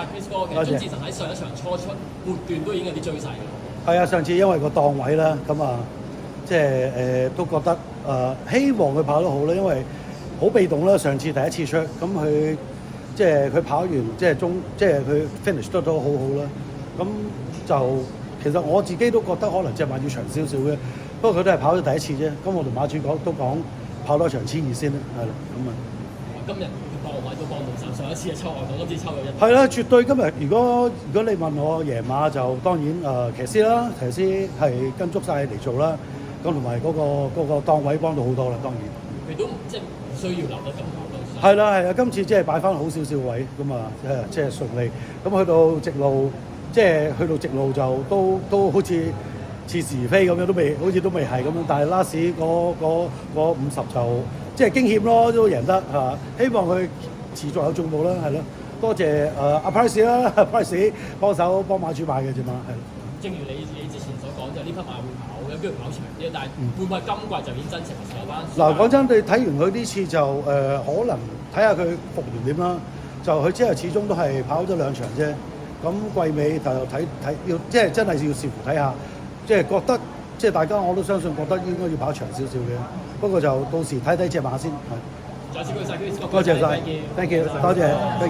Chris 哥嘅，鍾志成喺上一場初出末段都已經有啲追勢㗎。係啊，上次因為個檔位啦，咁啊，即係都覺得希望佢跑得好啦，因為好被動啦。上次第一次出，咁佢即係佢跑完即係佢 finish 得都好好啦。咁就其實我自己都覺得可能隻馬要長少少嘅，不過佢都係跑咗第一次啫。咁我同馬主都講跑多場千二先啦，係啦，咁啊。今日檔位都幫到手，上一次係抽外檔，今次抽咗一。係啦，絕對今日如果你問我贏馬就當然騎師啦，騎師係跟足晒嚟做啦。咁同埋嗰個檔位幫到好多啦，當然。佢都即係唔需要留得咁久咯。係啦，今次即係擺翻好少少位咁啊，即係順利。咁去到直路，即係去到直路就都好似似是而非咁樣，好似都未係咁樣。但係 last 嗰50就即係驚險咯，都贏得嚇。希望佢持續有進步啦，係咯。多謝阿 Price 啦 ，Price 幫手幫馬主買嘅啫嘛，係。正如你之前所講，就呢匹馬會跑，有機會跑長啲，但係會唔會今季就已經真情實翻？嗱，講真，你睇完佢呢次就可能睇下佢復原點啦。就佢之後始終都係跑咗2場啫。咁季尾就睇要，即係真係要視乎睇下，即係覺得即係大家我都相信覺得應該要跑長少少嘅。不過就到時睇隻馬先。再次多謝 Chris 哥，多謝晒 ，thank you，多謝，thank you。